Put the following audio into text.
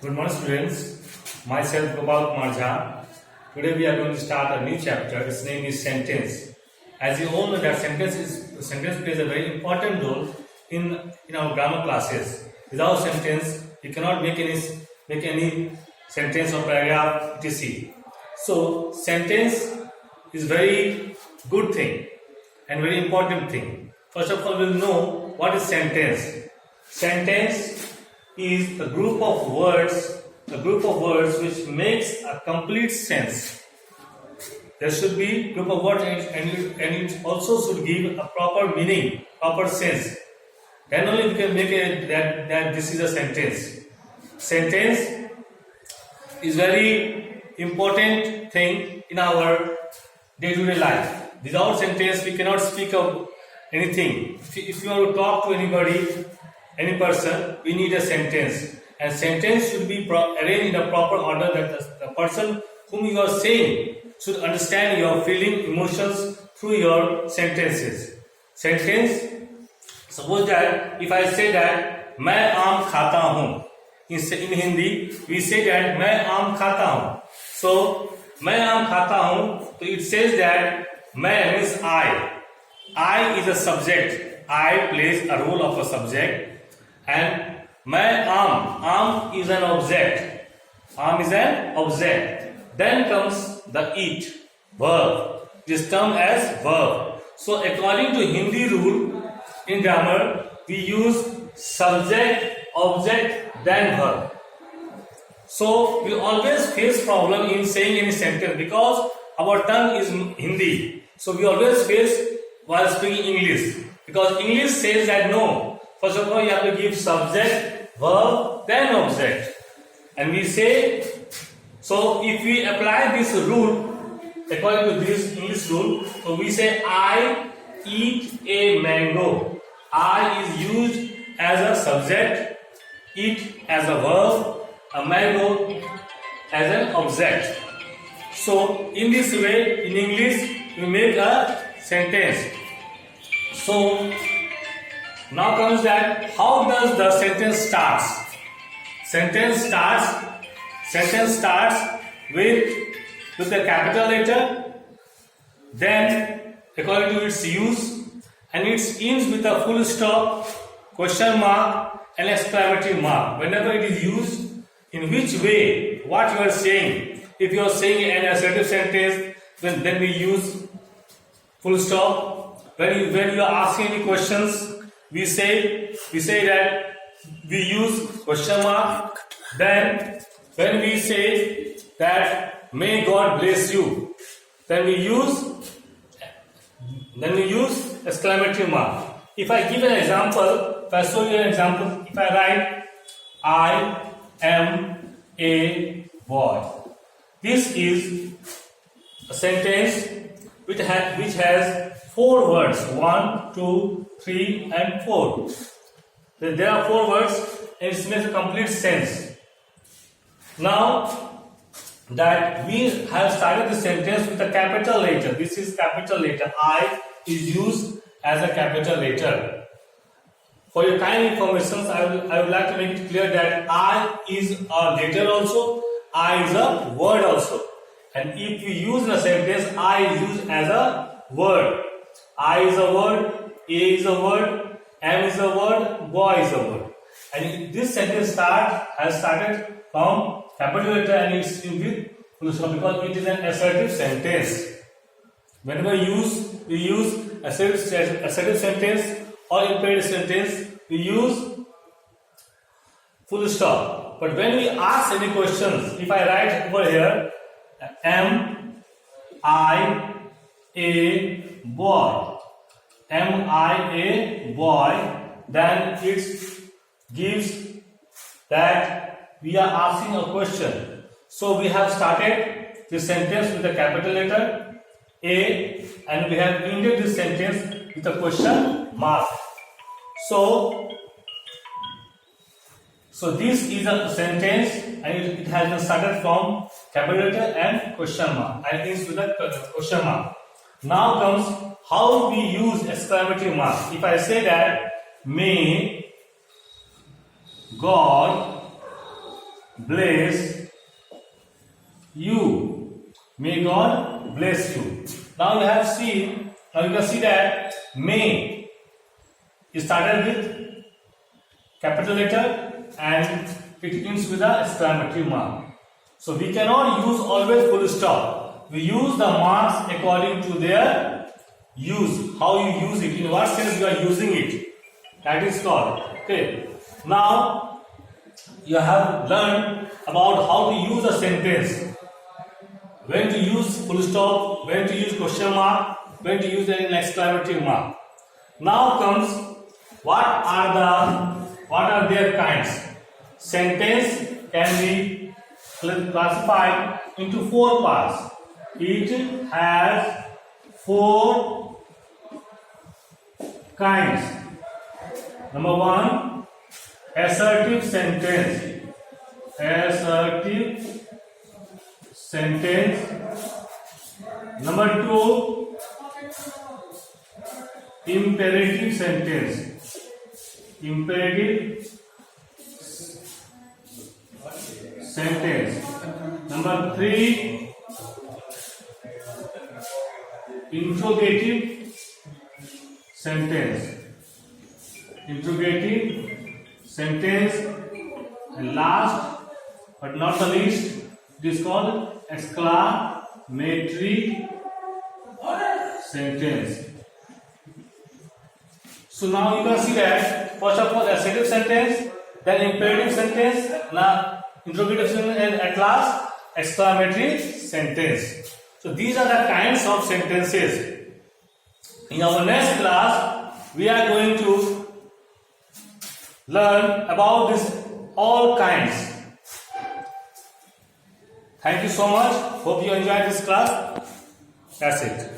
Good morning, students. Myself Gopal Kumar Jha. Today we are going to start a new chapter. Its name is sentence. As you all know, that sentence plays a very important role in our grammar classes. Without sentence, you cannot make any sentence or paragraph etc. So sentence is very good thing and very important thing. First of all, we'll know what is sentence. Sentence is a group of words which makes a complete sense. There should be group of words and it also should give a proper meaning, proper sense. Then only we can make that this is a sentence. Sentence is very important thing in our day-to-day life. Without sentence, we cannot speak of anything. If you want to talk to anybody, any person, we need a sentence. And sentence should be arranged in a proper order that the person whom you are saying should understand your feeling, emotions through your sentences. Sentence, suppose that if I say that मैं आम खाता हूँ, in Hindi we say that मैं आम खाता हूँ. So मैं आम खाता हूँ, so it says that मैं means I is a subject. I plays a role of a subject. And मैं आम is an object. Am is an object. Then comes the eat, verb. This term as verb. So according to Hindi rule in grammar, we use subject, object, then verb. So we always face problem in saying any sentence because our tongue is Hindi. So we always face while speaking English. Because English says that no. First of all, you have to give subject, verb, then object. And we say, so if we apply this rule, according to this English rule, so we say, I eat a mango. I is used as a subject, eat as a verb, a mango as an object. So in this way, in English, we make a sentence. So now comes that how does the sentence starts? Sentence starts with the capital letter, then according to its use, and it ends with a full stop, question mark, and exclamatory mark. Whenever it is used, in which way, what you are saying. If you are saying an assertive sentence, then we use full stop. When you are asking any questions, we say that we use question mark. Then when we say that may God bless you, then we use exclamatory mark. If I give an example, if I show you an example, if I write I am a boy, this is a sentence which has 4 words, 1, 2, 3 and 4. There are 4 words and it makes a complete sense. Now that we have started the sentence with a capital letter, this is capital letter. I is used as a capital letter. For your kind information, I would like to make it clear that I is a letter also, I is a word also. And if we use in a sentence, I is used as a word. I is a word, A is a word, M is a word, boy is a word. And this sentence has started from capital letter and it's with full stop because it is an assertive sentence. Whenever we use assertive sentence or imperative sentence, we use full stop. But when we ask any questions, if I write over here, am I a boy? Am I a boy? Then it gives that we are asking a question. So we have started this sentence with a capital letter A and we have ended this sentence with a question mark. So this is a sentence and it has been started from capital letter and question mark and ends with a question mark. Now comes how we use exclamatory mark. If I say that may God bless you. May God bless you. Now you have seen, now you can see that may is started with capital letter and it ends with an exclamatory mark. So we cannot use always full stop. We use the marks according to their use. How you use it, in what sense you are using it. That is called. Okay. Now you have learned about how to use a sentence. When to use full stop, when to use question mark, when to use an exclamatory mark. Now comes what are their kinds. Sentence can be classified into 4 parts. It has 4 kinds. Number 1, assertive sentence. Assertive sentence. Number 2, imperative sentence. Imperative sentence. Number 3, interrogative sentence. Interrogative sentence. And last but not the least, it is called exclamatory sentence. So now you can see that first of all assertive sentence, then imperative sentence, now interrogative sentence, and at last exclamatory sentence. So these are the kinds of sentences. In our next class, we are going to learn about this all kinds. Thank you so much. Hope you enjoyed this class. That's it.